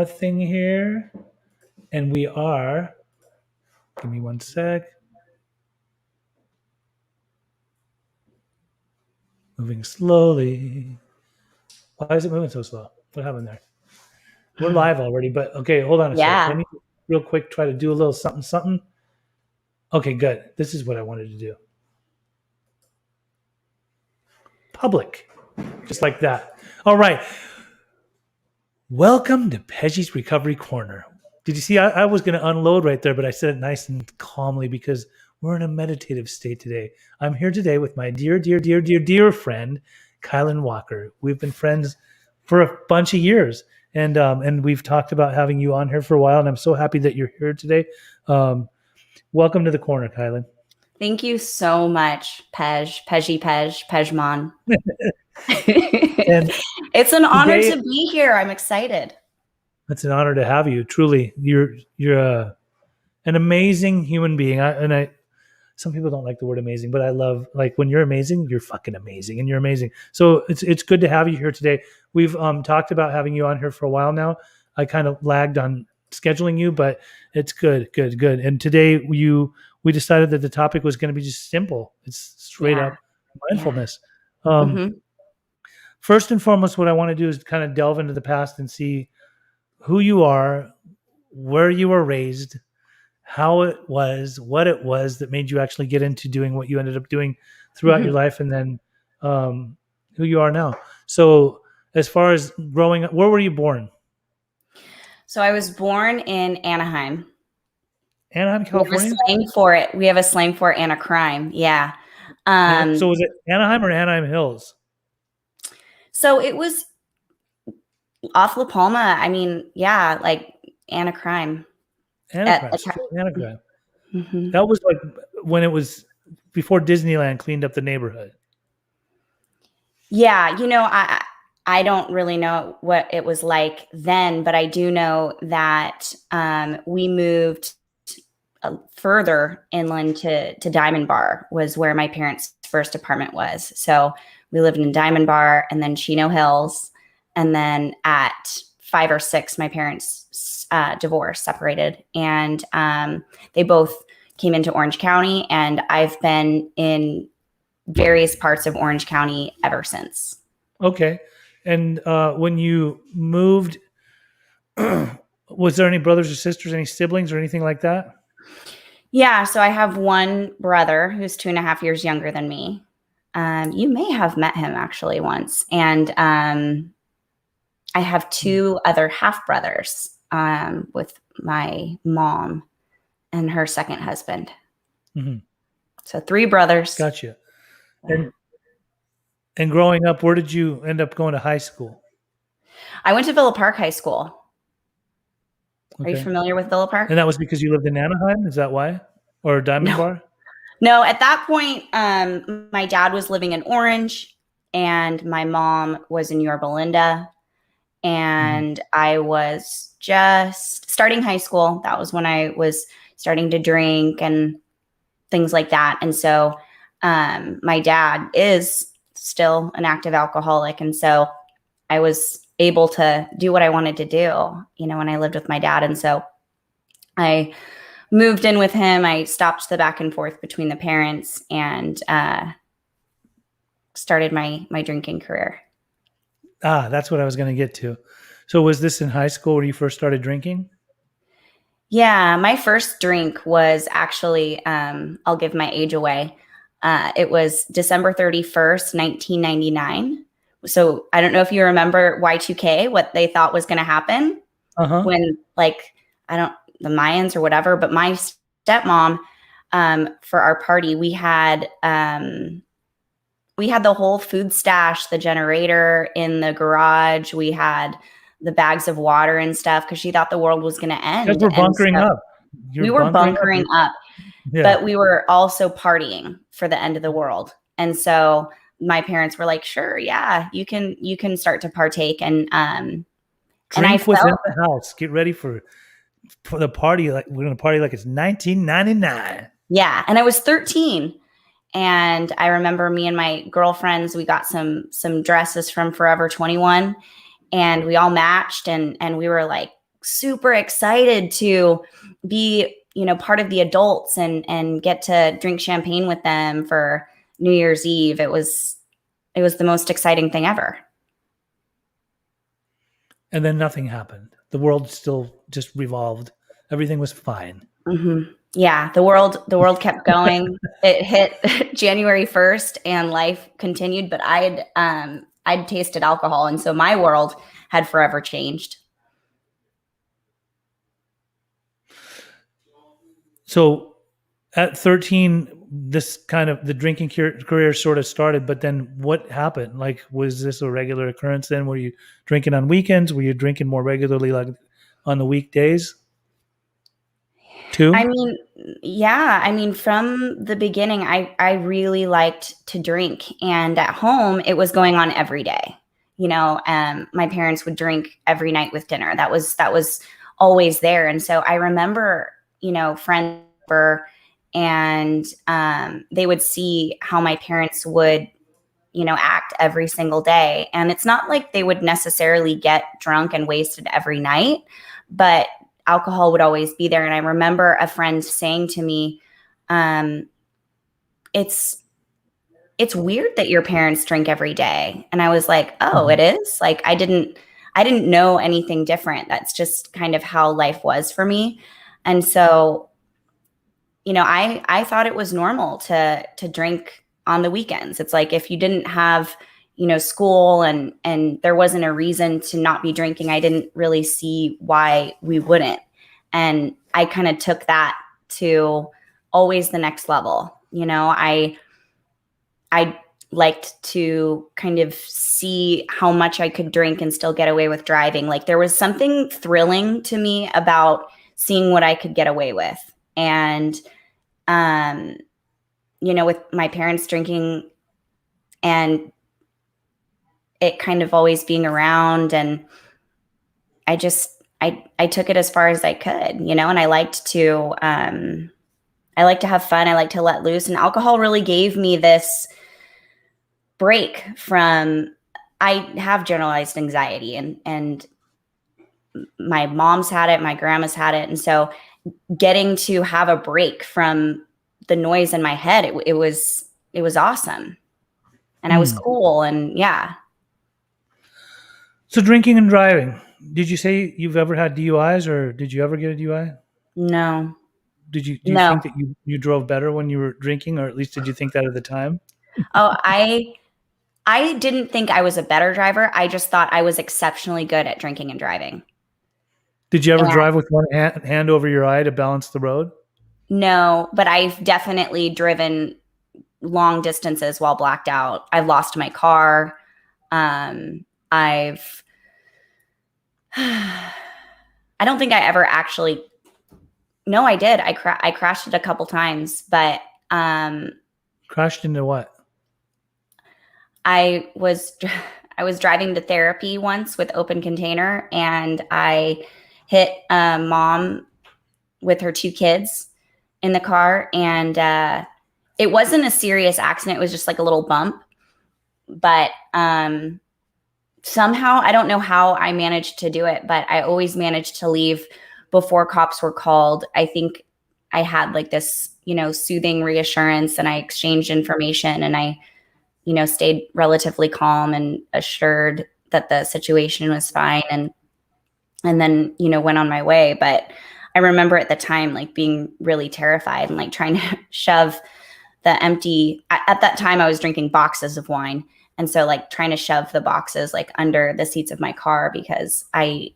Thing here, and we are. Give me one sec. Moving slowly. Why is it moving so slow? What happened there? We're live already, but okay, hold on a sec. Let Yeah. me real quick try to do a little something, something. Okay, good. This is what I wanted to do. Public, just like that. All right. Welcome to Peggy's Recovery Corner. Did you see? I was going to unload right there, but I said it nice and calmly because we're in a meditative state today. I'm here today with my dear, dear, dear, dear, dear friend, Kylan Walker. We've been friends for a bunch of years, and we've talked about having you on here for a while, and I'm so happy that you're here today. Welcome to the corner, Kylan. Thank you so much, Pejman. And It's an honor today, to be here. I'm excited. it's an honor to have you. Truly, you're an amazing human being. Some people don't like the word amazing, but I love, like, when you're amazing, you're fucking amazing, and you're amazing. So it's good to have you here today. We've talked about having you on here for a while now. I kind of lagged on scheduling you, but it's good. And today we decided that the topic was going to be just simple. It's straight Yeah. up mindfulness. hmm First and foremost, what I want to do is kind of delve into the past and see who you are, where you were raised, how it was, what it was that made you actually get into doing what you ended up doing throughout your life, and then who you are now. So, as far as growing up, where were you born? So I was born in Anaheim. Anaheim, We have a California? slang for it. We have a slang for Anacrime. Yeah. So, was it Anaheim or Anaheim Hills? So it was off La Palma. I mean, yeah, like Anacrime. Anacrime, still Anacrime. Mm-hmm. That was like when it was before Disneyland cleaned up the neighborhood. Yeah, I don't really know what it was like then, but I do know that we moved further inland to Diamond Bar was where my parents' first apartment was. So we lived in Diamond Bar and then Chino Hills, and then at 5 or 6, my parents divorced, separated, and they both came into Orange County, and I've been in various parts of Orange County ever since. Okay. And when you moved, was there any brothers or sisters, any siblings or anything like that? Yeah, so I have one brother who's 2.5 years younger than me. You may have met him actually once. And I have 2 other half brothers with my mom and her second husband. Mm-hmm. So 3 brothers. Gotcha. And growing up, where did you end up going to high school? I went to Villa Park High School. Okay. Are you familiar with Villa Park? And that was because you lived in Anaheim? Is that why? Or Diamond Bar? No, at that point, my dad was living in Orange and my mom was in Yorba Linda. And I was just starting high school. That was when I was starting to drink and things like that. And so my dad is still an active alcoholic. And so I was able to do what I wanted to do, when I lived with my dad. And so I moved in with him. I stopped the back and forth between the parents and started my drinking career. That's what I was going to get to. So was this in high school where you first started drinking? Yeah, my first drink was actually, I'll give my age away. It was December 31st, 1999. So I don't know if you remember Y2K, what they thought was going to happen when, the Mayans or whatever. But my stepmom, for our party, we had the whole food stash, the generator in the garage. We had the bags of water and stuff because she thought the world was going to end. Because we're bunkering up. We were bunkering up, yeah. But we were also partying for the end of the world. And so my parents were like, "Sure, yeah, you can start to partake." And drink within the house. Get ready for the party. Like we're going to party like it's 1999. Yeah, and I was 13. And I remember me and my girlfriends, we got some dresses from Forever 21 and we all matched and we were like super excited to be, part of the adults and get to drink champagne with them for New Year's Eve. It was the most exciting thing ever. And then nothing happened. The world still just revolved. Everything was fine. Mm-hmm. Yeah, the world kept going. It hit January 1st, and life continued. But I'd tasted alcohol, and so my world had forever changed. So at 13, this kind of the drinking career sort of started, but then what happened? Like, was this a regular occurrence then? Were you drinking on weekends? Were you drinking more regularly, like on the weekdays I too? mean, yeah, I mean, from the beginning, I really liked to drink, and at home, it was going on every day. My parents would drink every night with dinner. That was always there, and so I remember, friends were, and they would see how my parents would, act every single day, and it's not like they would necessarily get drunk and wasted every night, but alcohol would always be there. And I remember a friend saying to me, um, it's weird that your parents drink every day. And I was like, oh, Mhm. it is? Like I didn't know anything different. That's just kind of how life was for me. And so, I thought it was normal to drink on the weekends. It's like if you didn't have, school and there wasn't a reason to not be drinking, I didn't really see why we wouldn't. And I kind of took that to always the next level. I liked to kind of see how much I could drink and still get away with driving. Like there was something thrilling to me about seeing what I could get away with. And um, with my parents drinking and it kind of always being around, and I took it as far as I could, and I like to have fun. I like to let loose, and alcohol really gave me this break from. I have generalized anxiety, and my mom's had it, my grandma's had it, and so getting to have a break from the noise in my head, it was awesome, and I was Hmm. cool, and yeah. So drinking and driving. Did you say you've ever had DUIs, or did you ever get a DUI? No, Do you no. think that you drove better when you were drinking, or at least did you think that at the time? Oh, I didn't think I was a better driver. I just thought I was exceptionally good at drinking and driving. Did you ever And drive with one hand over your eye to balance the road? no, but I've definitely driven long distances while blacked out. I've lost my car. I've I don't think I ever actually. No, I did. I crashed it a couple times, but um Crashed into what? I was I was driving to therapy once with open container, and I hit a mom with her two kids in the car, and it wasn't a serious accident. It was just like a little bump, but somehow I don't know how I managed to do it, but I always managed to leave before cops were called. I think I had like this, soothing reassurance, and I exchanged information, and I stayed relatively calm and assured that the situation was fine, and then, went on my way. But I remember at the time, like being really terrified and like trying to shove the empty, at that time I was drinking boxes of wine. And so like trying to shove the boxes like under the seats of my car because I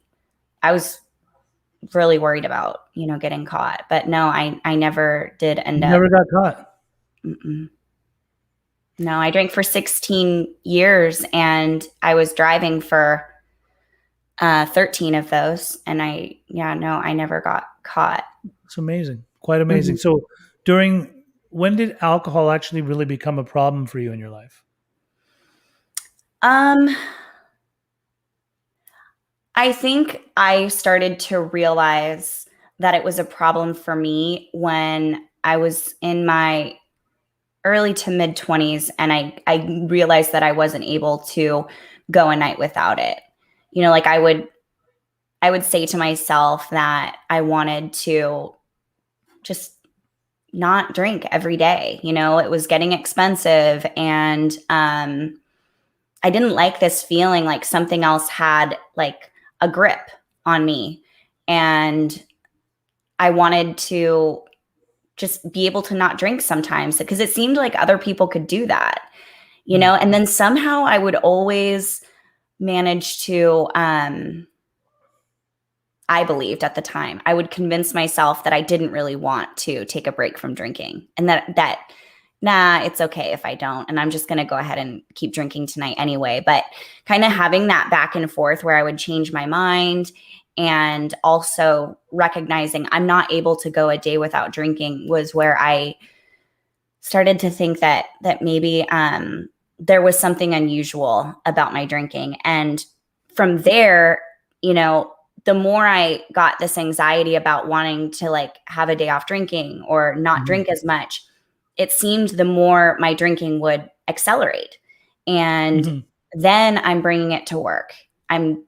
was really worried about, getting caught. But no, I never did end You up. never got caught. Mm-mm. No, I drank for 16 years, and I was driving for 13 of those. And yeah, no, I never got caught. It's amazing. Quite amazing. Mhm. So when did alcohol actually really become a problem for you in your life? Um, I think I started to realize that it was a problem for me when I was in my early to mid 20s, and I realized that I wasn't able to go a night without it. Like I would say to myself that I wanted to just not drink every day. You know, it was getting expensive, and I didn't like this feeling like something else had like a grip on me. And I wanted to just be able to not drink sometimes because it seemed like other people could do that, you know? And then somehow I would always manage to, I believed at the time, I would convince myself that I didn't really want to take a break from drinking, and that nah, it's okay if I don't. And I'm just going to go ahead and keep drinking tonight anyway. But kind of having that back and forth where I would change my mind, and also recognizing I'm not able to go a day without drinking was where I started to think that maybe there was something unusual about my drinking. And from there, you know, the more I got this anxiety about wanting to like have a day off drinking or not drink as much, it seemed the more my drinking would accelerate. And then I'm bringing it to work. I'm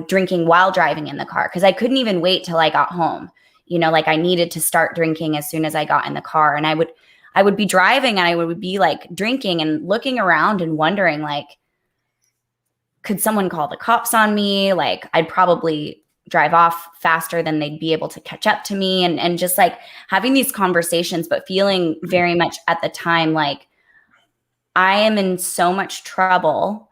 drinking while driving in the car because I couldn't even wait till I got home. You know, like I needed to start drinking as soon as I got in the car. And I would be driving and I would be like drinking and looking around and wondering like, could someone call the cops on me? Like I'd probably drive off faster than they'd be able to catch up to me, and just like having these conversations, but feeling very much at the time like I am in so much trouble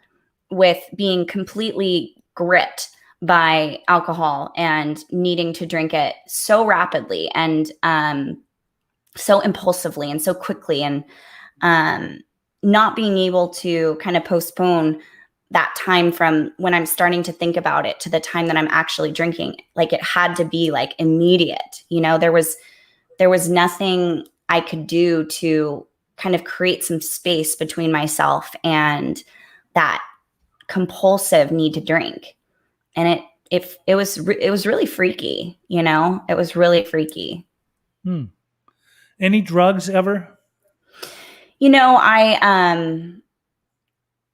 with being completely gripped by alcohol and needing to drink it so rapidly and so impulsively and so quickly, and not being able to kind of postpone that time from when I'm starting to think about it to the time that I'm actually drinking. Like it had to be like immediate. You know, there was nothing I could do to kind of create some space between myself and that compulsive need to drink. And it was really freaky, you know, it was really freaky. Any drugs ever? You know,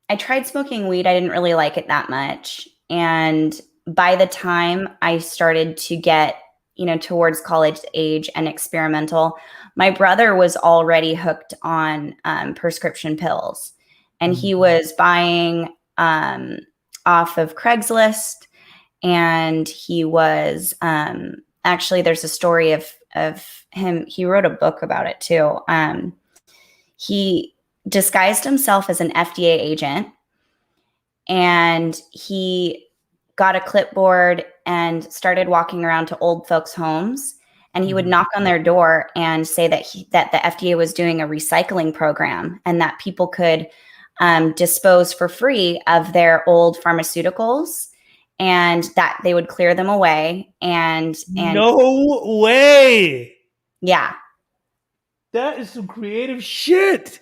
I tried smoking weed. I didn't really like it that much. And by the time I started to get, you know, towards college age and experimental, my brother was already hooked on prescription pills. And he was buying off of Craigslist. And he was actually, there's a story of him. He wrote a book about it too. He disguised himself as an FDA agent, and he got a clipboard and started walking around to old folks' homes, and he would knock on their door and say that the FDA was doing a recycling program and that people could dispose for free of their old pharmaceuticals, and that they would clear them away. And No way. Yeah. That is some creative shit.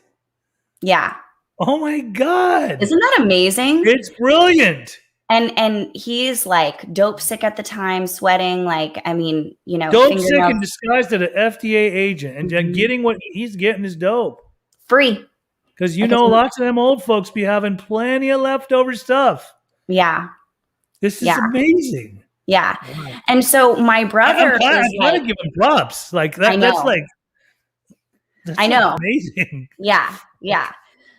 Yeah. Oh my God. Isn't that amazing? It's brilliant. And he's like dope sick at the time, sweating. Like, I mean, you know, dope sick and disguised as an FDA agent, and getting what he's getting is dope. Free. Because you know, lots of them old folks be having plenty of leftover stuff. Yeah. This is amazing. Yeah. Wow. And so my brother, I gotta give him props. Like that. That's I know. Amazing. Yeah. Yeah.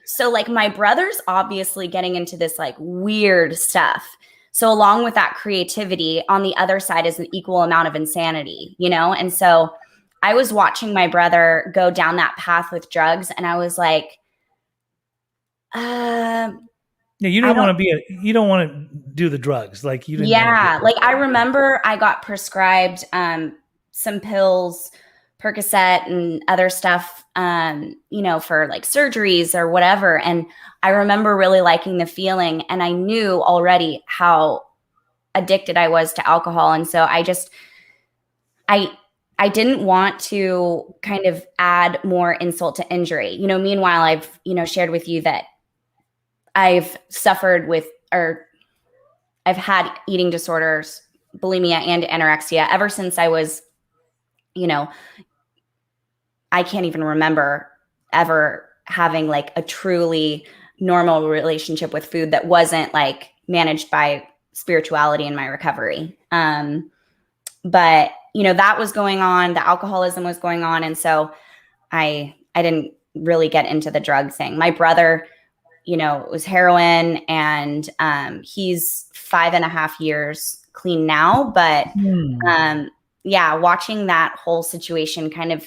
So like my brother's obviously getting into this like weird stuff. So along with that creativity, on the other side is an equal amount of insanity, you know? And so I was watching my brother go down that path with drugs, and I was like, yeah, you don't want to do the drugs. Like you didn't. Yeah. Like I remember I got prescribed some pills, Percocet and other stuff, you know, for like surgeries or whatever. And I remember really liking the feeling, and I knew already how addicted I was to alcohol. And so I didn't want to kind of add more insult to injury. You know, meanwhile, I've, you know, shared with you that I've suffered with, or I've had eating disorders, bulimia and anorexia ever since I was, you know, I can't even remember ever having like a truly normal relationship with food that wasn't like managed by spirituality in my recovery. But that was going on. The alcoholism was going on, and so I didn't really get into the drug thing. My brother, it was heroin, and he's 5.5 years clean now. But yeah, watching that whole situation kind of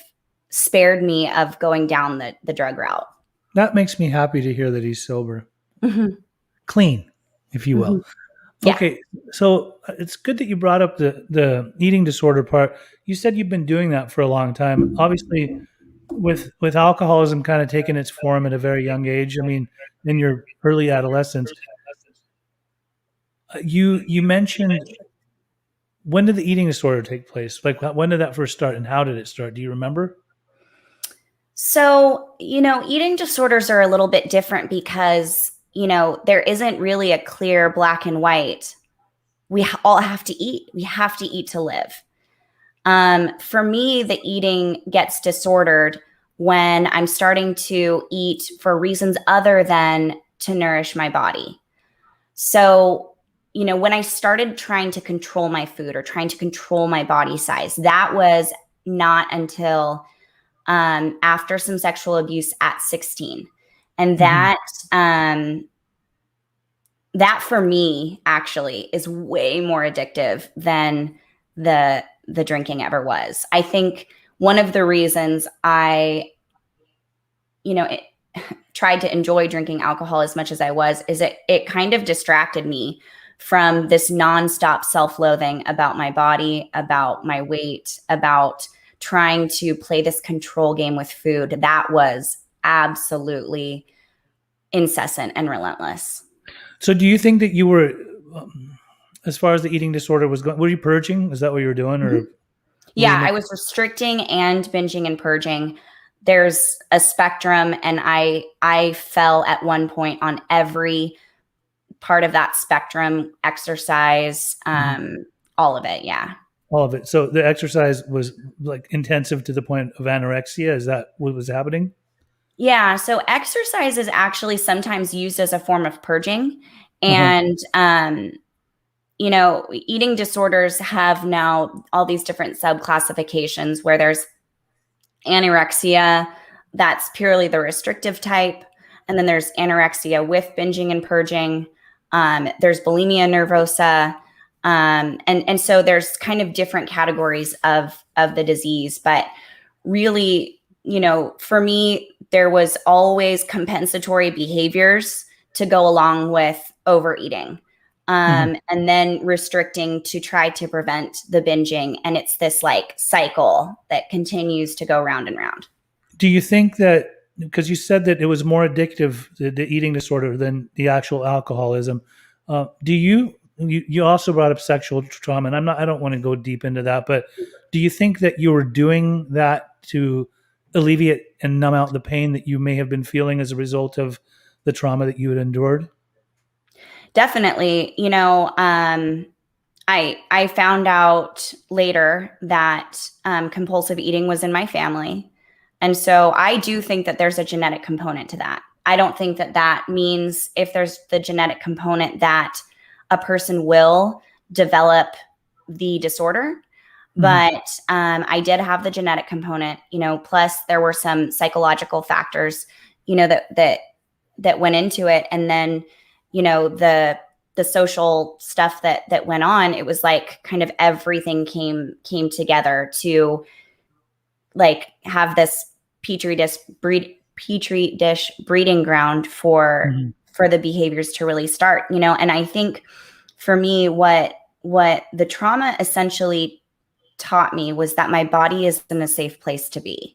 spared me of going down the drug route. That makes me happy to hear that he's sober, Mm-hmm. clean, if you Mm-hmm. will. Yeah. Okay, so it's good that you brought up the eating disorder part. You said you've been doing that for a long time. Obviously, with alcoholism kind of taking its form at a very young age. I mean, in your early adolescence, you mentioned, when did the eating disorder take place? Like, when did that first start, and how did it start? Do you remember? So, eating disorders are a little bit different because, there isn't really a clear black and white. We all have to eat. We have to eat to live. For me, the eating gets disordered when I'm starting to eat for reasons other than to nourish my body. So, when I started trying to control my food or trying to control my body size, that was not until after some sexual abuse at 16. And Mm-hmm. that for me actually is way more addictive than the drinking ever was. I think one of the reasons I, it, tried to enjoy drinking alcohol as much as I was is it kind of distracted me from this nonstop self-loathing about my body, about my weight, about trying to play this control game with food that was absolutely incessant and relentless. So, do you think that you were, as far as the eating disorder was going, were you purging? Is that what you were doing, Mm-hmm. or were you Yeah, I making? was restricting and binging and purging. There's a spectrum, and I fell at one point on every part of that spectrum, exercise, all of it. Yeah. All of it. So the exercise was like intensive to the point of anorexia. Is that what was happening? Yeah. So exercise is actually sometimes used as a form of purging. Uh-huh. And, eating disorders have now all these different subclassifications where there's anorexia, that's purely the restrictive type. And then there's anorexia with binging and purging. There's bulimia nervosa. And so there's kind of different categories of the disease. But really, for me, there was always compensatory behaviors to go along with overeating. Mhm. And then restricting to try to prevent the binging. And it's this like cycle that continues to go round and round. Do you think that, because you said that it was more addictive, the eating disorder, than the actual alcoholism? Do you also brought up sexual trauma, and I don't want to go deep into that, but do you think that you were doing that to alleviate and numb out the pain that you may have been feeling as a result of the trauma that you had endured? Definitely, I found out later that compulsive eating was in my family, and so I do think that there's a genetic component to that. I don't think that that means if there's the genetic component that a person will develop the disorder, Mhm. but I did have the genetic component. Plus there were some psychological factors, that went into it, and then the social stuff that went on. It was like kind of everything came together to like have this petri dish breeding ground Mhm. for the behaviors to really start. And I think for me, what the trauma essentially taught me was that my body is in a safe place to be.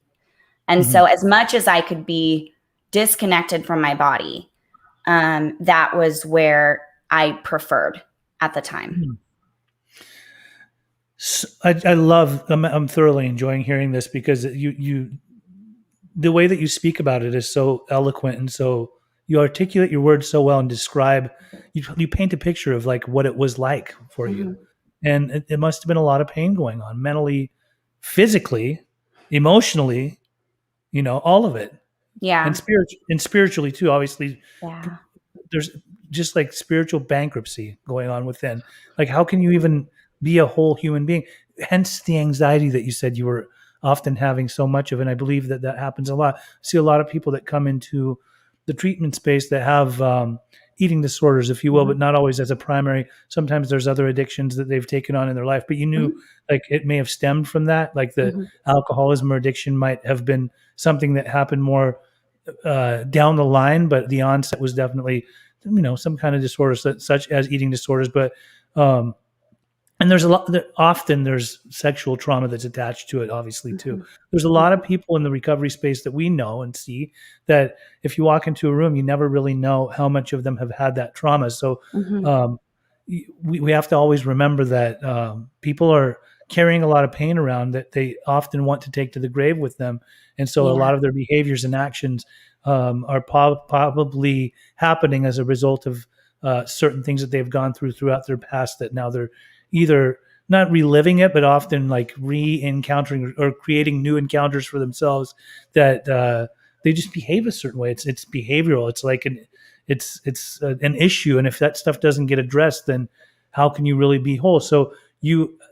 And Mhm. so as much as I could be disconnected from my body, that was where I preferred at the time. Mhm. I love. I'm thoroughly enjoying hearing this, because the way that you speak about it is so eloquent, and so you articulate your words so well and describe. You paint a picture of like what it was like for you, Mhm. and it must have been a lot of pain going on mentally, physically, emotionally. All of it, Yeah. and spiritually too. Obviously, Yeah. there's just like spiritual bankruptcy going on within. Like, how can you even be a whole human being? Hence the anxiety that you said you were often having so much of. And I believe that that happens a lot. I see a lot of people that come into the treatment space that have eating disorders, if you will, but not always as a primary. Sometimes there's other addictions that they've taken on in their life, but you knew like it may have stemmed from that. Like the alcoholism or addiction might have been something that happened more down the line, but the onset was definitely, some kind of disorders such as eating disorders. But and there's a lot often there's sexual trauma that's attached to it, obviously, too. There's a lot of people in the recovery space that we know and see that if you walk into a room, you never really know how much of them have had that trauma. So we have to always remember that people are carrying a lot of pain around that they often want to take to the grave with them. And so a lot of their behaviors and actions are probably happening as a result of certain things that they've gone through throughout their past that now they're either not reliving it, but often like re-encountering or creating new encounters for themselves that they just behave a certain way. It's behavioral. It's like it's an issue. And if that stuff doesn't get addressed, then how can you really be whole? So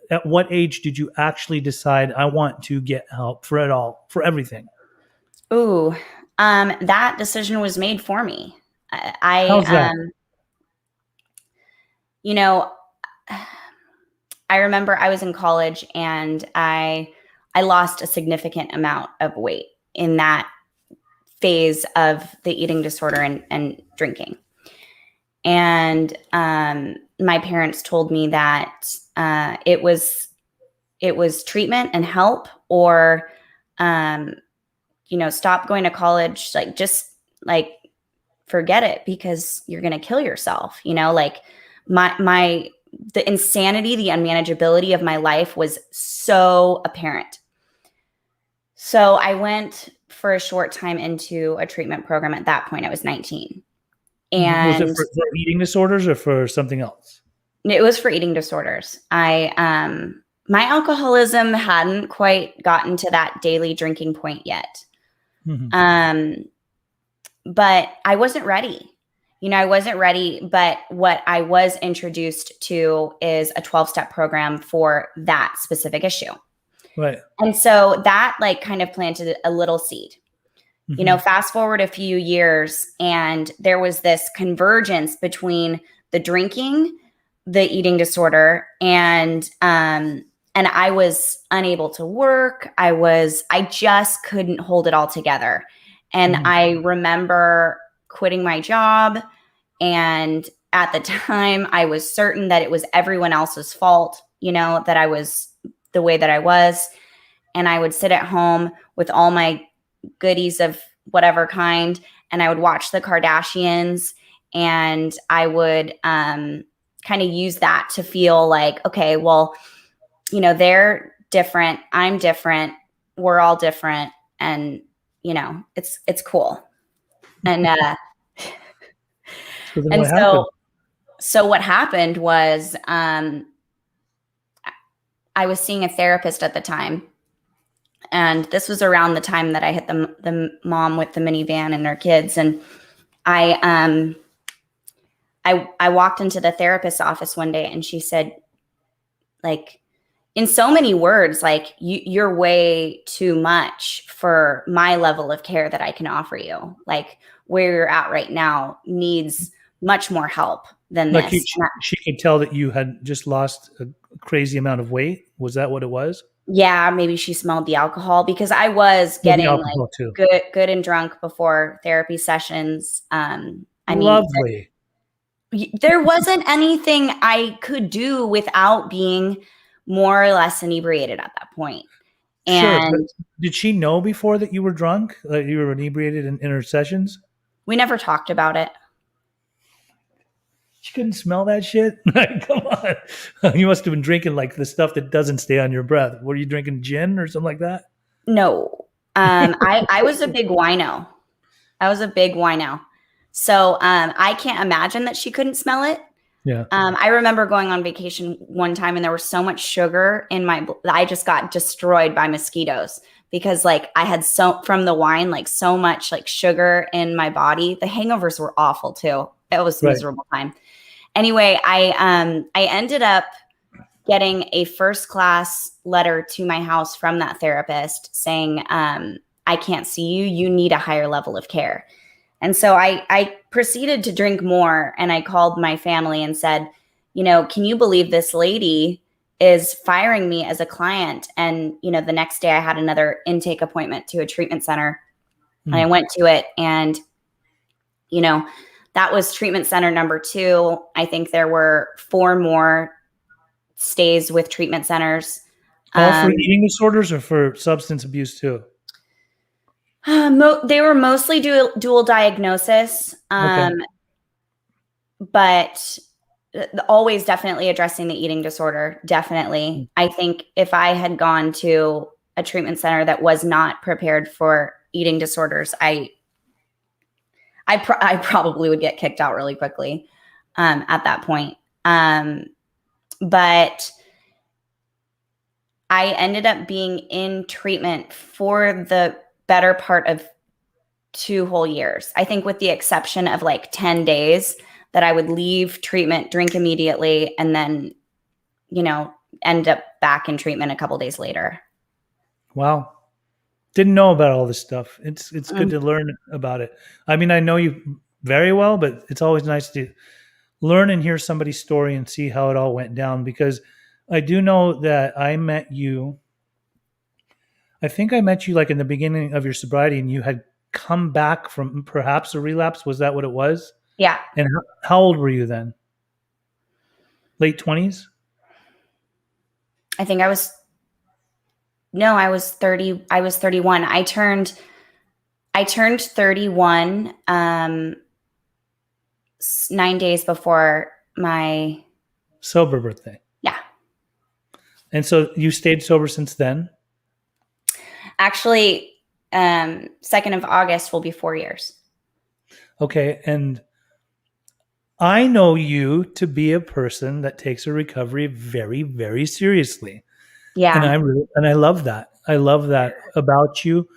at what age did you actually decide I want to get help for it all, for everything? Ooh, that decision was made for me. How's that? You know, I remember I was in college and I lost a significant amount of weight in that phase of the eating disorder and drinking. And my parents told me that it was treatment and help, or stop going to college, like just like forget it because you're going to kill yourself. Like the insanity, the unmanageability of my life was so apparent. So I went for a short time into a treatment program. At that point, I was 19. And was it for eating disorders or for something else? It was for eating disorders. My alcoholism hadn't quite gotten to that daily drinking point yet. But I wasn't ready. I wasn't ready, but what I was introduced to is a 12-step program for that specific issue. Right. And so that like kind of planted a little seed. Fast forward a few years and there was this convergence between the drinking, the eating disorder, and I was unable to work. I just couldn't hold it all together. And I remember quitting my job. And at the time, I was certain that it was everyone else's fault, that I was the way that I was. And I would sit at home with all my goodies of whatever kind, and I would watch the Kardashians, and I would kind of use that to feel like, okay, well, they're different. I'm different. We're all different. And, it's cool. And, so what happened was, I was seeing a therapist at the time, and this was around the time that I hit the mom with the minivan and her kids. And I walked into the therapist's office one day, and she said, like, in so many words, like, you're way too much for my level of care that I can offer you. Like, where you're at right now needs much more help than like this. She could tell that you had just lost a crazy amount of weight. Was that what it was? Yeah, maybe she smelled the alcohol, because I was getting like good and drunk before therapy sessions. Lovely. There wasn't anything I could do without being more or less inebriated at that point. And sure, but did she know before that you were drunk, that you were inebriated in her sessions? We never talked about it. She couldn't smell that shit? Come on. You must have been drinking like the stuff that doesn't stay on your breath. Were you drinking gin or something like that? No. I was a big wino. So I can't imagine that she couldn't smell it. Yeah. I remember going on vacation one time, and there was so much sugar in I just got destroyed by mosquitoes, because like I had from the wine, like so much like sugar in my body. The hangovers were awful too. It was a Right. miserable time. Anyway, I ended up getting a first class letter to my house from that therapist saying, I can't see you. You need a higher level of care. And so I proceeded to drink more, and I called my family and said, can you believe this lady is firing me as a client? And, the next day I had another intake appointment to a treatment center, and I went to it, and, that was treatment center number 2. I think there were 4 more stays with treatment centers. All for eating disorders or for substance abuse too? They were mostly dual diagnosis, Okay. but always definitely addressing the eating disorder. Definitely. I think if I had gone to a treatment center that was not prepared for eating disorders, I probably would get kicked out really quickly at that point. But I ended up being in treatment for the better part of 2 whole years. I think with the exception of like 10 days that I would leave treatment, drink immediately, and then, end up back in treatment a couple days later. Wow. Didn't know about all this stuff. It's good to learn about it. I mean, I know you very well, but it's always nice to learn and hear somebody's story and see how it all went down, because I do know that I met you. I think I met you like in the beginning of your sobriety, and you had come back from perhaps a relapse. Was that what it was? Yeah. And how old were you then? Late 20s? I think I was 30. I was 31. I turned 31 9 days before my Sober birthday. Yeah. And so you stayed sober since then? Actually, 2nd of August will be 4 years. Okay. And I know you to be a person that takes a recovery very, very seriously. Yeah. And I love that. I love that about you,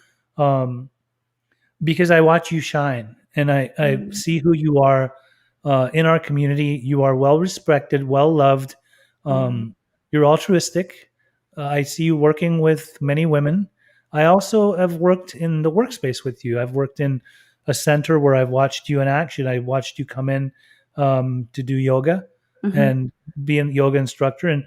because I watch you shine, and I see who you are in our community. You are well respected, well loved. You're altruistic. I see you working with many women. I also have worked in the workspace with you. I've worked in a center where I've watched you in action. I watched you come in to do yoga and be a yoga instructor. And,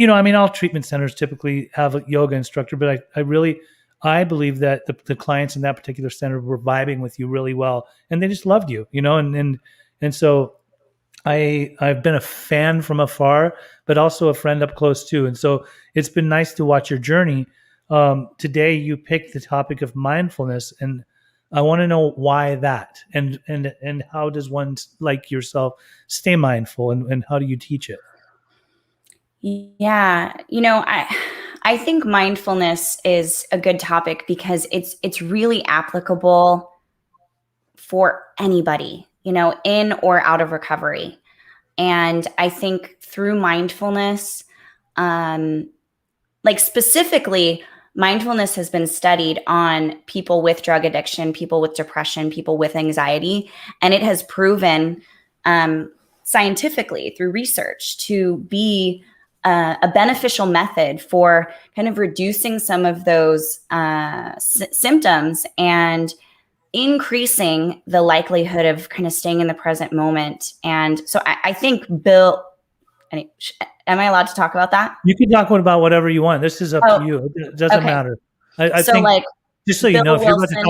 I mean, all treatment centers typically have a yoga instructor, but I believe that the clients in that particular center were vibing with you really well, and they just loved you, and so I've been a fan from afar, but also a friend up close too. And so it's been nice to watch your journey. Today you picked the topic of mindfulness, and I want to know why that, and how does one like yourself stay mindful, and how do you teach it? Yeah, I think mindfulness is a good topic because it's really applicable for anybody, in or out of recovery. And I think through mindfulness, like specifically, mindfulness has been studied on people with drug addiction, people with depression, people with anxiety, and it has proven scientifically through research to be a beneficial method for kind of reducing some of those symptoms and increasing the likelihood of kind of staying in the present moment. And so I think Bill, am I allowed to talk about that? You can talk about whatever you want. This is up to you. It doesn't matter. I so think, like, just so you Bill know, if you're Wilson,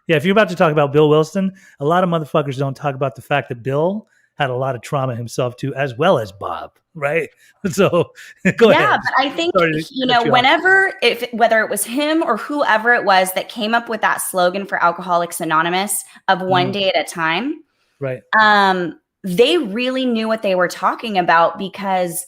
if you're about to talk about Bill Wilson, a lot of motherfuckers don't talk about the fact that Bill had a lot of trauma himself too, as well as Bob, right? So go ahead. Yeah, but I think, whether it was him or whoever it was that came up with that slogan for Alcoholics Anonymous of one day at a time, right? They really knew what they were talking about because,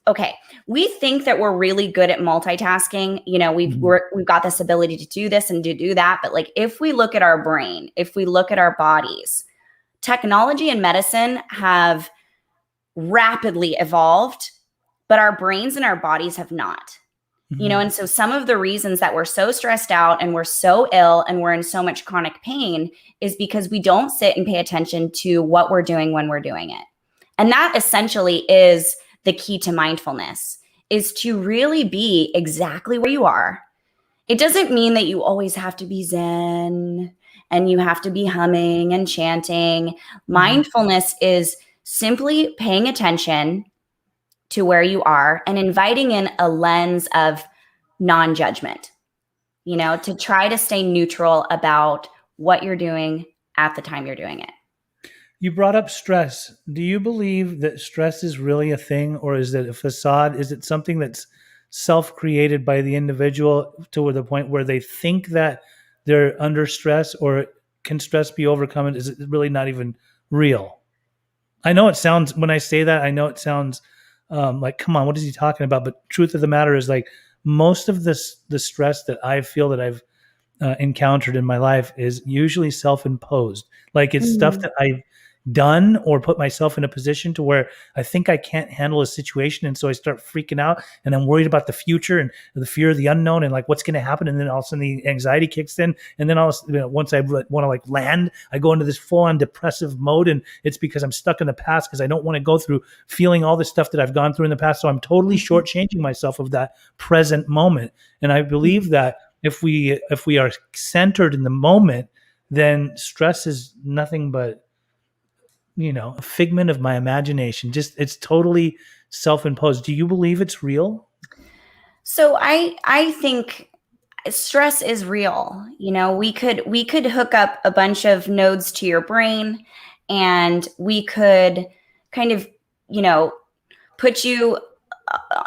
okay, we think that we're really good at multitasking. We've got this ability to do this and to do that. But like, if we look at our brain, if we look at our bodies, technology and medicine have rapidly evolved, but our brains and our bodies have not. Mhm. And so some of the reasons that we're so stressed out and we're so ill and we're in so much chronic pain is because we don't sit and pay attention to what we're doing when we're doing it. And that essentially is the key to mindfulness, is to really be exactly where you are. It doesn't mean that you always have to be zen and you have to be humming and chanting. Mhm. Mindfulness is simply paying attention to where you are and inviting in a lens of non-judgment, to try to stay neutral about what you're doing at the time you're doing it. You brought up stress. Do you believe that stress is really a thing, or is it a facade? Is it something that's self-created by the individual to the point where they think that they're under stress, or can stress be overcome? Is it really not even real? I know it sounds, when I say that, I know it sounds like, come on, what is he talking about? But truth of the matter is, like, most of the stress that I feel that I've encountered in my life is usually self-imposed. Like, it's stuff Mm-hmm. that I've done or put myself in a position to where I think I can't handle a situation, and so I start freaking out, and I'm worried about the future and the fear of the unknown and like what's going to happen, and then all of a sudden the anxiety kicks in, and then once I want to like land, I go into this full-on depressive mode, and it's because I'm stuck in the past because I don't want to go through feeling all the stuff that I've gone through in the past. So I'm totally shortchanging myself of that present moment, and I believe that if we are centered in the moment, then stress is nothing but a figment of my imagination. Just it's totally self-imposed. Do you believe it's real? So I think stress is real. We could hook up a bunch of nodes to your brain, and we could kind of, you know, put you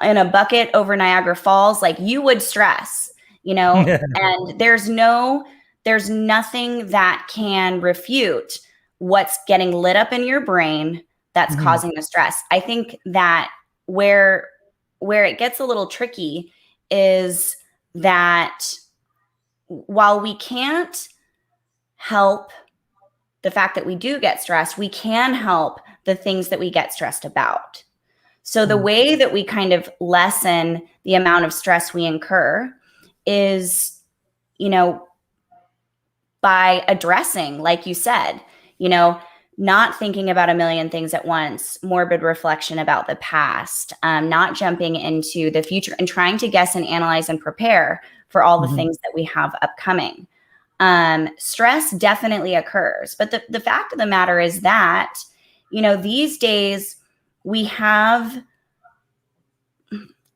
in a bucket over Niagara Falls, like you would stress, and there's nothing that can refute what's getting lit up in your brain that's Mhm. causing the stress. I think that where where it gets a little tricky is that while we can't help the fact that we do get stressed, we can help the things that we get stressed about. So the Mm. way that we kind of lessen the amount of stress we incur is, you know, by addressing, like you said, you know, not thinking about a million things at once, morbid reflection about the past, not jumping into the future and trying to guess and analyze and prepare for all the Mhm. things that we have upcoming. Stress definitely occurs, but the fact of the matter is that, these days we have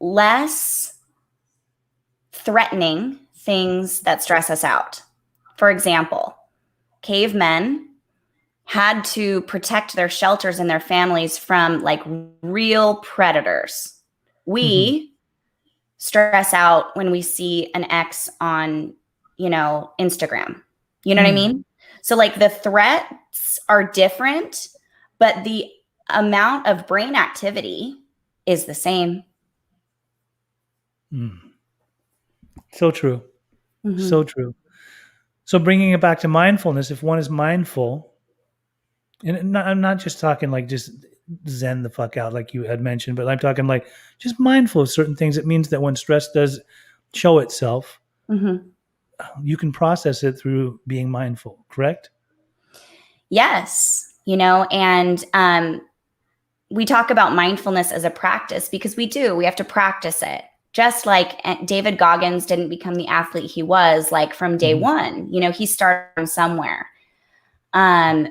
less threatening things that stress us out. For example, cavemen had to protect their shelters and their families from like real predators. Mhm. We stress out when we see an ex on, Instagram. You know what I Mm. mean? So like the threats are different, but the amount of brain activity is the same. Mm. So true. So Mhm. true. So bringing it back to mindfulness, if one is mindful, and I'm not just talking like just zen the fuck out like you had mentioned, but I'm talking like just mindful of certain things. It means that when stress does show itself, Mhm. you can process it through being mindful, correct? Yes, and we talk about mindfulness as a practice because we do. We have to practice it. Just like David Goggins didn't become the athlete he was like from day Mhm. one. He started from somewhere.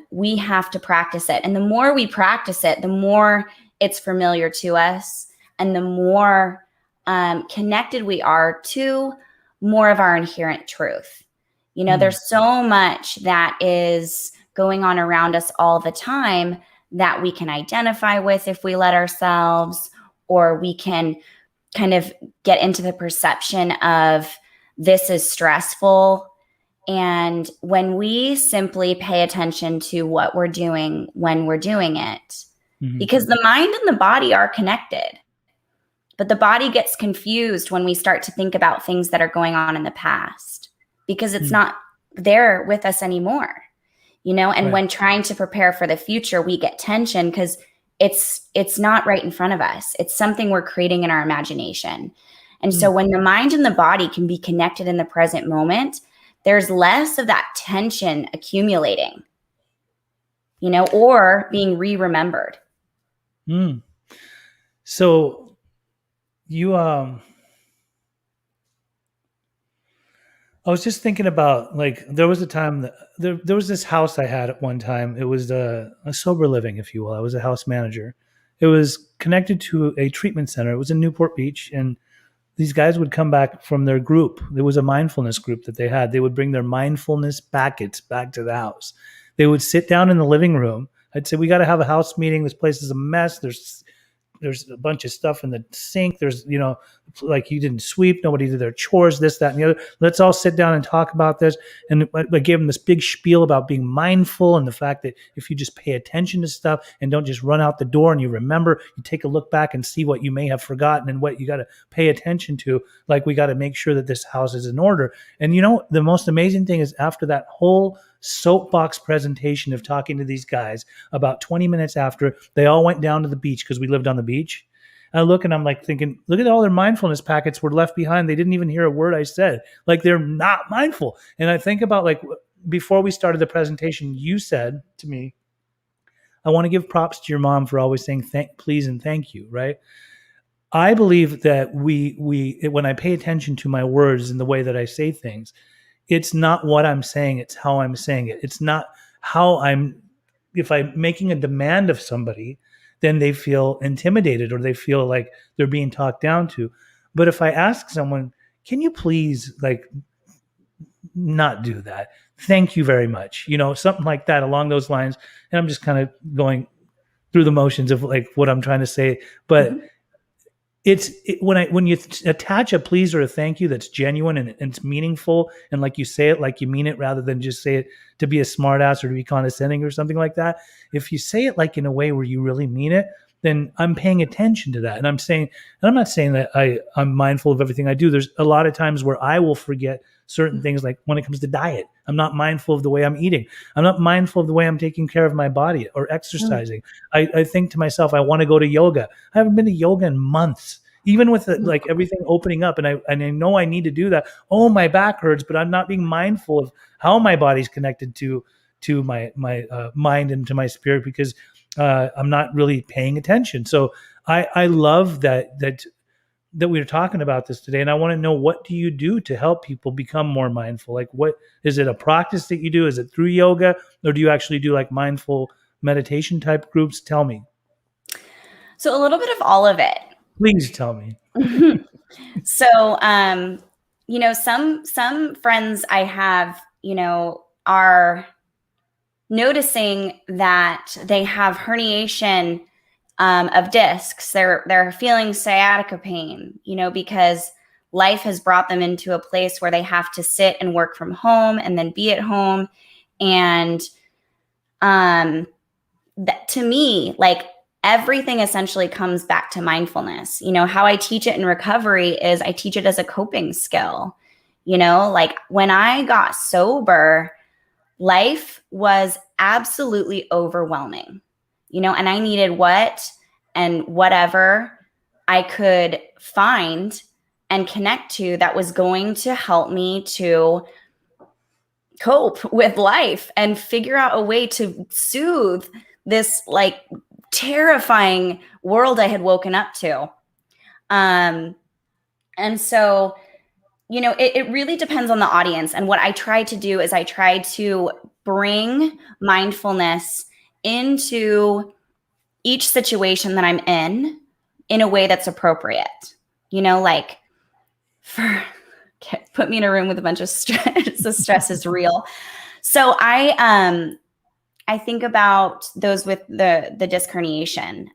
We have to practice it. And the more we practice it, the more it's familiar to us and the more connected we are to more of our inherent truth. Mm. There's so much that is going on around us all the time that we can identify with if we let ourselves, or we can kind of get into the perception of this is stressful. And when we simply pay attention to what we're doing when we're doing it, Mhm. because the mind and the body are connected, but the body gets confused when we start to think about things that are going on in the past because it's Mm. not there with us anymore. And Right. when trying to prepare for the future, we get tension because it's not right in front of us. It's something we're creating in our imagination. And so when the mind and the body can be connected in the present moment, there's less of that tension accumulating, or being re-remembered. So you I was just thinking about, like, there was a time that there was this house I had at one time. It was a sober living, if you will. I was a house manager. It was connected to a treatment center. It was in Newport Beach, and these guys would come back from their group. There was a mindfulness group that they had. They would bring their mindfulness packets back to the house. They would sit down in the living room. I'd say, we got to have a house meeting. This place is a mess. There's a bunch of stuff in the sink. There's, like, you didn't sweep, nobody did their chores, this, that, and the other. Let's all sit down and talk about this. And I gave them this big spiel about being mindful, and the fact that if you just pay attention to stuff and don't just run out the door and you remember, you take a look back and see what you may have forgotten and what you got to pay attention to. Like, we got to make sure that this house is in order. And the most amazing thing is, after that whole soapbox presentation of talking to these guys, about 20 minutes after, they all went down to the beach, because we lived on the beach. I look, and I'm like thinking, look at all their mindfulness packets were left behind. They didn't even hear a word I said. Like, they're not mindful. And I think about, like, before we started the presentation, you said to me, I want to give props to your mom for always saying please and thank you, right? I believe that when I pay attention to my words and the way that I say things, it's not what I'm saying, it's how I'm saying it. It's not if I'm making a demand of somebody, then they feel intimidated, or they feel like they're being talked down to. But if I ask someone, can you please, like, not do that? Thank you very much. Something like that along those lines. And I'm just kind of going through the motions of, like, what I'm trying to say. But when you attach a please or a thank you that's genuine and it's meaningful, and, like, you say it like you mean it, rather than just say it to be a smartass or to be condescending or something like that. If you say it, like, in a way where you really mean it, then I'm paying attention to that. And I'm not saying that I'm mindful of everything I do. There's a lot of times where I will forget certain things, like when it comes to diet. I'm not mindful of the way I'm eating. I'm not mindful of the way I'm taking care of my body or exercising. I think to myself, I want to go to yoga. I haven't been to yoga in months, even with like everything opening up. And I know I need to do that. Oh, my back hurts, but I'm not being mindful of how my body's connected to my mind and to my spirit, because I'm not really paying attention. So I love that we were talking about this today, and I want to know, what do you do to help people become more mindful? Like, what is it, a practice that you do? Is it through yoga, or do you actually do, like, mindful meditation type groups? Tell me. So a little bit of all of it. Please tell me. So, some friends I have, are noticing that they have herniation of discs. They're feeling sciatica pain, because life has brought them into a place where they have to sit and work from home and then be at home. And to me, like, everything essentially comes back to mindfulness. How I teach it in recovery is I teach it as a coping skill. Like, when I got sober, life was absolutely overwhelming, and I needed whatever I could find and connect to that was going to help me to cope with life and figure out a way to soothe this, like, terrifying world I had woken up to. And so, it really depends on the audience. And what I try to do is I try to bring mindfulness into each situation that I'm in a way that's appropriate. Like, put me in a room with a bunch of stress. The stress is real. So I think about those with the disc herniation.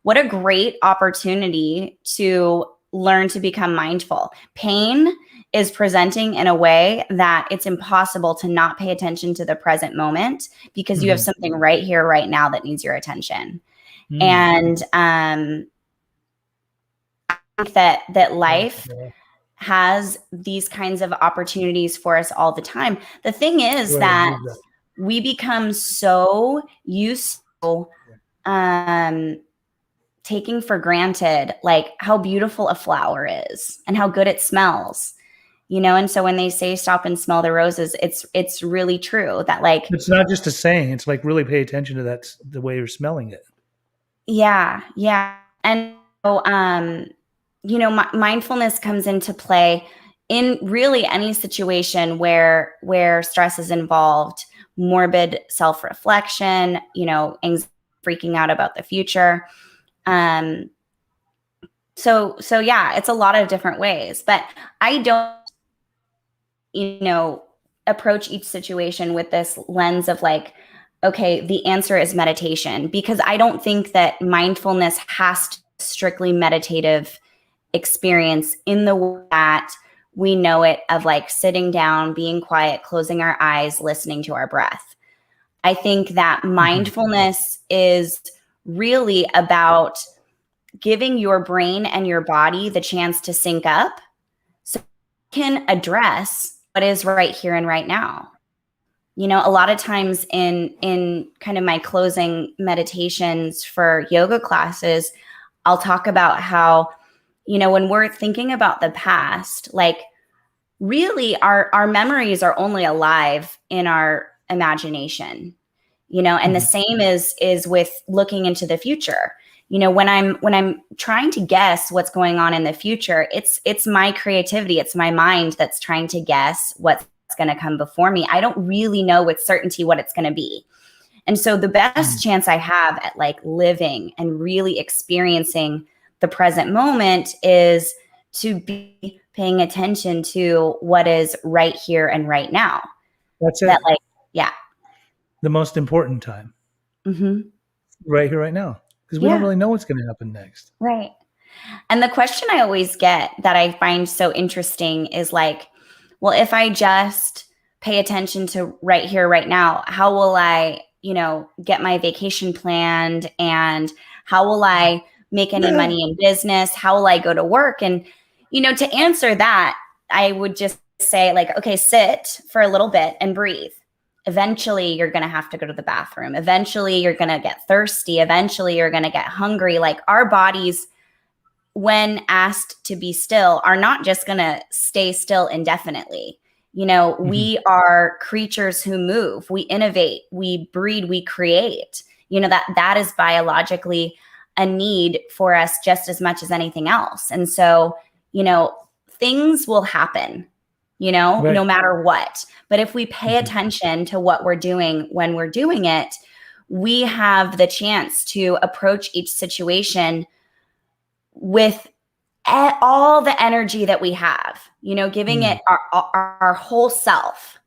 What a great opportunity to learn to become mindful. Pain is presenting in a way that it's impossible to not pay attention to the present moment, because you have something right here, right now, that needs your attention. And I think that life has these kinds of opportunities for us all the time. The thing is that we become so used to taking for granted like how beautiful a flower is and how good it smells, and so when they say stop and smell the roses, it's really true that like, It's not just a saying. It's like really pay attention to that, the way you're smelling it. yeah. And so mindfulness comes into play in really any situation where stress is involved, morbid self-reflection, anxiety, freaking out about the future. So yeah, it's a lot of different ways, but I don't, approach each situation with this lens of like, okay, the answer is meditation, because I don't think that mindfulness has to be strictly meditative experience in the way that we know it, of like sitting down, being quiet, closing our eyes, listening to our breath. I think that mindfulness is really about giving your brain and your body the chance to sync up so you can address what is right here and right now. A lot of times in kind of my closing meditations for yoga classes, I'll talk about how, when we're thinking about the past, like really our memories are only alive in our imagination, and the same is with looking into the future. When I'm trying to guess what's going on in the future, it's my creativity, it's my mind that's trying to guess what's going to come before me. I don't really know with certainty what it's going to be. And so the best chance I have at like living and really experiencing the present moment is to be paying attention to what is right here and right now. That's it. That like, yeah. The most important time. Right here, right now. Because we don't really know what's going to happen next. Right. And the question I always get that I find so interesting is like, well, if I just pay attention to right here, right now, how will I, get my vacation planned? And how will I make any money in business? How will I go to work? And, to answer that, I would just say like, okay, sit for a little bit and breathe. Eventually you're going to have to go to the bathroom. Eventually you're going to get thirsty. Eventually you're going to get hungry. Like our bodies, when asked to be still, are not just going to stay still indefinitely. We are creatures who move, we innovate, we breed, we create, that is biologically a need for us just as much as anything else. And so, things will happen, no matter what. But if we pay attention to what we're doing when we're doing it, we have the chance to approach each situation with all the energy that we have, giving it our whole self.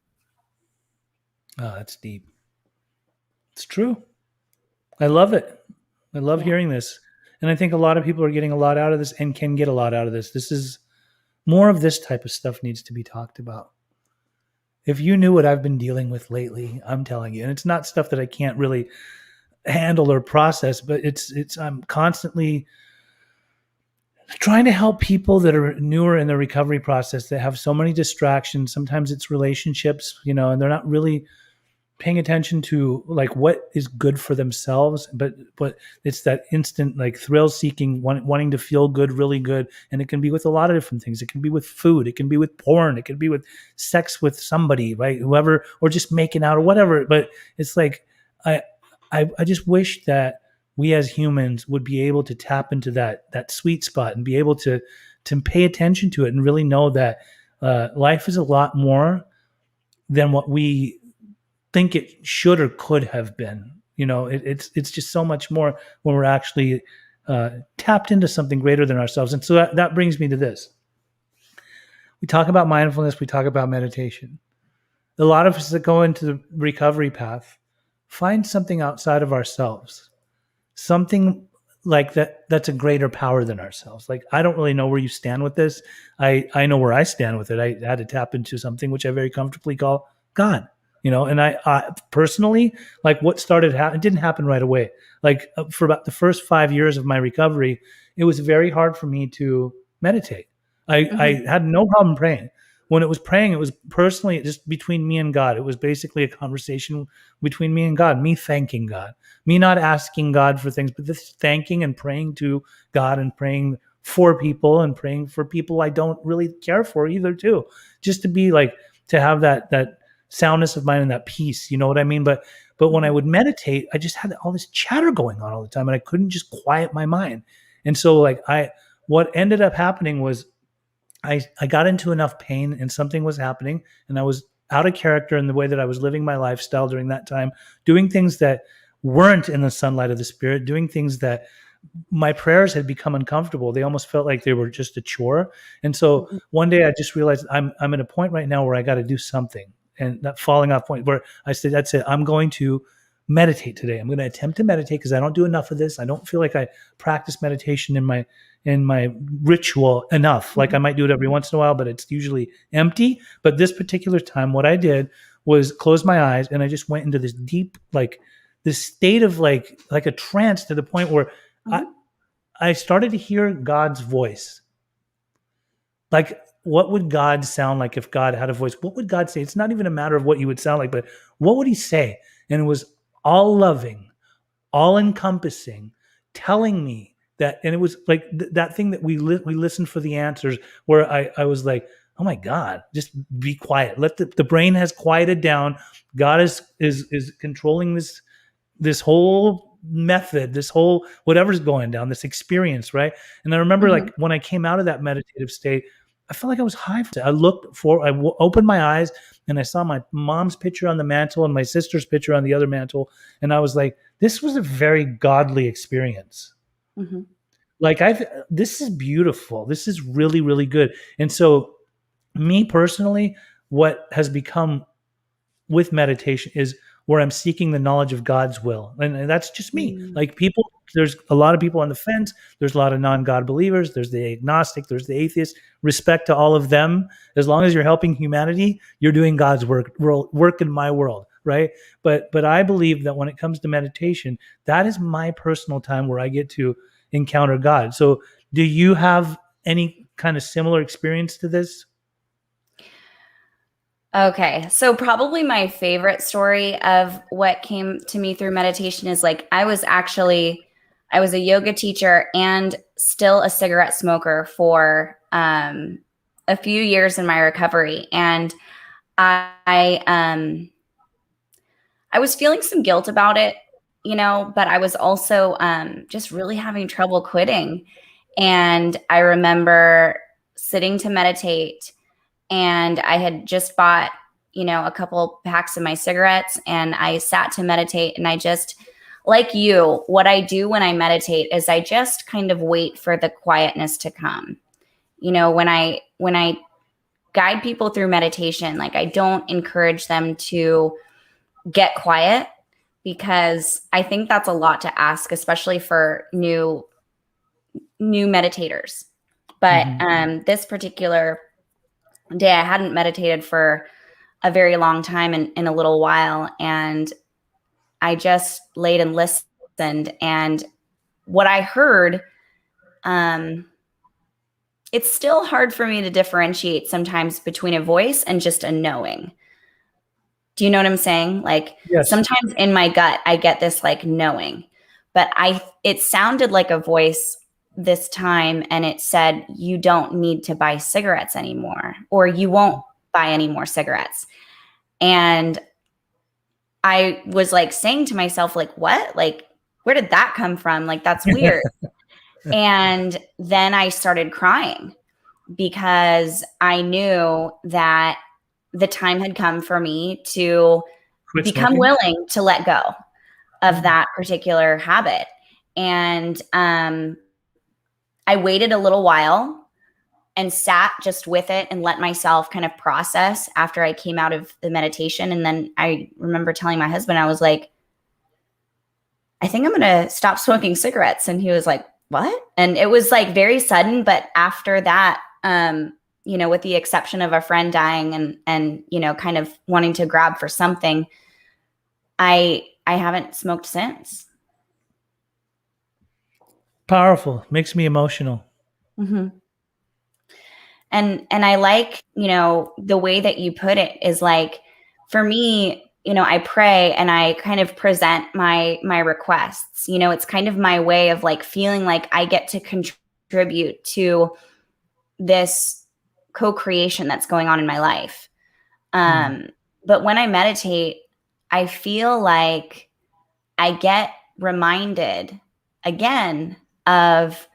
Oh, that's deep. It's true. I love it. I love hearing this. And I think a lot of people are getting a lot out of this and can get a lot out of this. This is more of this type of stuff needs to be talked about. If you knew what I've been dealing with lately, I'm telling you, and it's not stuff that I can't really handle or process, but I'm constantly trying to help people that are newer in the recovery process that have so many distractions. Sometimes it's relationships, and they're not really paying attention to like what is good for themselves, but it's that instant like thrill seeking, wanting to feel good, really good. And it can be with a lot of different things. It can be with food. It can be with porn. It can be with sex with somebody, right? Whoever, or just making out or whatever. But it's like, I just wish that we as humans would be able to tap into that sweet spot and be able to pay attention to it and really know that life is a lot more than what we think it should or could have been. It's just so much more when we're actually tapped into something greater than ourselves. And so that brings me to this. We talk about mindfulness. We talk about meditation. A lot of us that go into the recovery path find something outside of ourselves, something like that's a greater power than ourselves. Like, I don't really know where you stand with this. I know where I stand with it. I had to tap into something which I very comfortably call God, and I personally, like what started happening, it didn't happen right away. Like for about the first 5 years of my recovery, it was very hard for me to meditate. I had no problem praying. when it was praying, it was personally just between me and God. It was basically a conversation between me and God, me thanking God, me not asking God for things, but this thanking and praying to God and praying for people and praying for people I don't really care for either too. Just to be like, to have that soundness of mind and that peace, you know what I mean? But when I would meditate, I just had all this chatter going on all the time and I couldn't just quiet my mind. And so like what ended up happening was I got into enough pain and something was happening and I was out of character in the way that I was living my lifestyle during that time, doing things that weren't in the sunlight of the spirit, doing things that my prayers had become uncomfortable. They almost felt like they were just a chore. And so Mhm. one day I just realized I'm at a point right now where I got to do something, and that falling off point where I said, that's it. I'm going to meditate today. I'm going to attempt to meditate because I don't do enough of this. I don't feel like I practice meditation in my ritual enough. Like I might do it every once in a while, but it's usually empty. But this particular time, what I did was close my eyes and I just went into this deep, like this state of like a trance to the point where I, Mhm. I started to hear God's voice. Like, what would God sound like if God had a voice? What would God say? It's not even a matter of what you would sound like, but what would he say? And it was all loving, all encompassing, telling me that, and it was like that thing that we listened for the answers, where I was like, oh my God, just be quiet. Let the brain has quieted down. God is controlling this whole method, this whole whatever's going down, this experience, right? And I remember Mhm. like when I came out of that meditative state, I felt like I was high. Opened my eyes and I saw my mom's picture on the mantle and my sister's picture on the other mantle, and I was like, this was a very godly experience. Mhm. Like this is beautiful. This is really really good. And so, me personally, what has become with meditation is where I'm seeking the knowledge of God's will. And that's just me. Mm. Like people, there's a lot of people on the fence. There's a lot of non-God believers. There's the agnostic. There's the atheist. Respect to all of them. As long as you're helping humanity, you're doing God's work in my world, right? But I believe that when it comes to meditation, that is my personal time where I get to encounter God. So do you have any kind of similar experience to this? Okay, so probably my favorite story of what came to me through meditation is like I was a yoga teacher and still a cigarette smoker for a few years in my recovery, and I I was feeling some guilt about it, but I was also just really having trouble quitting, and I remember sitting to meditate and I had just bought, a couple packs of my cigarettes and I sat to meditate and I just like you, what I do when I meditate is I just kind of wait for the quietness to come. When I guide people through meditation, like I don't encourage them to get quiet because I think that's a lot to ask, especially for new meditators. But Mm-hmm. this particular day, I hadn't meditated for a very long time in a little while. And I just laid and listened. And what I heard, um, it's still hard for me to differentiate sometimes between a voice and just a knowing. Do you know what I'm saying? Like Yes. sometimes in my gut, I get this like knowing, but it sounded like a voice this time and it said, you don't need to buy cigarettes anymore, or you won't buy any more cigarettes. And I was like saying to myself, like, what? Like, where did that come from? Like, that's weird. And then I started crying because I knew that the time had come for me to Quit become smoking. willing to let go of Mm. that particular habit. And I waited a little while and sat just with it and let myself kind of process after I came out of the meditation. And then I remember telling my husband, I was like, I think I'm going to stop smoking cigarettes. And he was like, what? And it was like very sudden. But after that, with the exception of a friend dying and, kind of wanting to grab for something, I haven't smoked since. Powerful. Makes me emotional. Mm-hmm. And I like, the way that you put it is like, for me, I pray and I kind of present my requests. It's kind of my way of like feeling like I get to contribute to this co-creation that's going on in my life. But when I meditate, I feel like I get reminded again of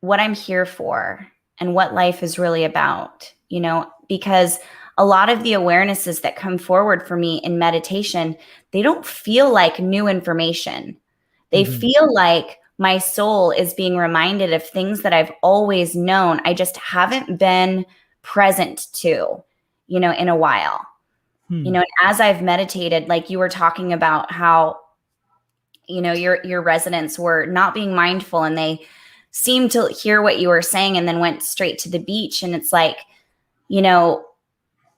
what I'm here for and what life is really about, because a lot of the awarenesses that come forward for me in meditation, they don't feel like new information. They feel like my soul is being reminded of things that I've always known. I just haven't been present to, in a while. And as I've meditated, like you were talking about how, your residents were not being mindful and they seemed to hear what you were saying and then went straight to the beach. And it's like,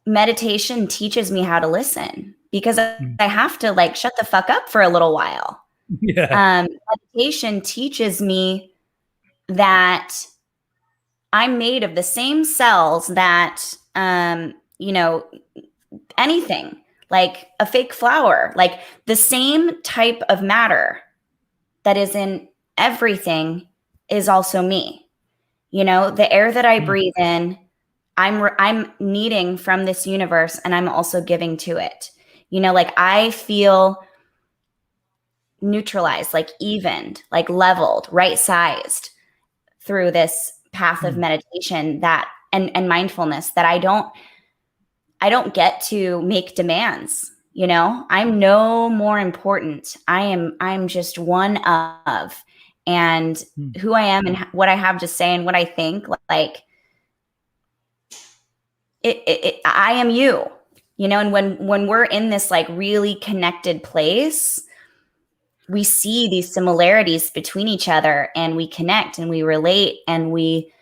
meditation teaches me how to listen because I have to like shut the fuck up for a little while. Yeah. Meditation teaches me that I'm made of the same cells that, anything like a fake flower, like the same type of matter that is in everything is also me. The air that I breathe in, I'm needing from this universe and I'm also giving to it. Like I feel neutralized, like evened, like leveled, right sized through this path of meditation that and mindfulness that I don't get to make demands. I'm no more important. I'm just one of, and who I am and what I have to say and what I think, like I am you, and when we're in this like really connected place, we see these similarities between each other and we connect and we relate and we,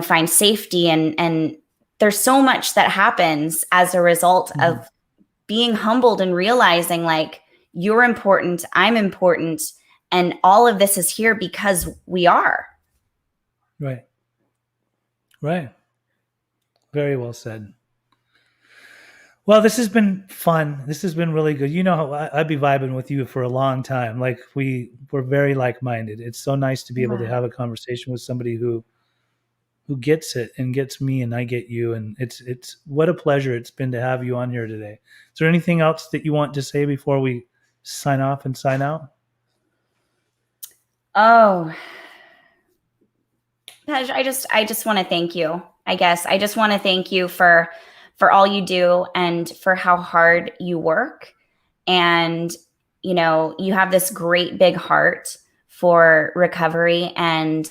find safety and there's so much that happens as a result of being humbled and realizing like you're important, I'm important, and all of this is here because we are. Right. Right. Very well said. Well, this has been fun. This has been really good. I'd be vibing with you for a long time. Like we're very like-minded. It's so nice to be able to have a conversation with somebody who gets it and gets me and I get you. And it's what a pleasure it's been to have you on here today. Is there anything else that you want to say before we sign off and sign out? Oh, I just want to thank you. I guess I just want to thank you for all you do and for how hard you work. And, you have this great big heart for recovery and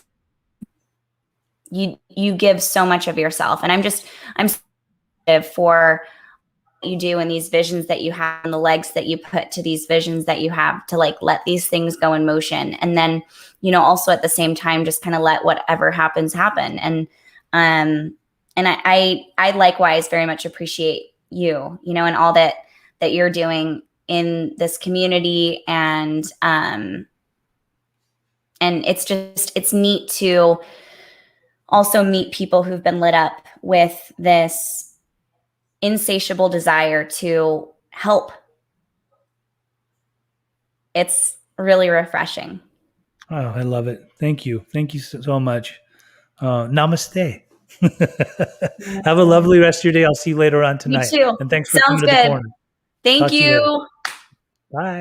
you give so much of yourself. And I'm for what you do and these visions that you have and the legs that you put to these visions that you have to like let these things go in motion. And then, also at the same time, just kind of let whatever happens happen. And I likewise very much appreciate you, and all that you're doing in this community. And it's neat to also meet people who've been lit up with this insatiable desire to help. It's really refreshing. Oh, I love it. Thank you. Thank you so much. Namaste. Have a lovely rest of your day. I'll see you later on tonight. You too. And thanks for Sounds coming to the good. corner. Thank Talk to you later. you. Bye.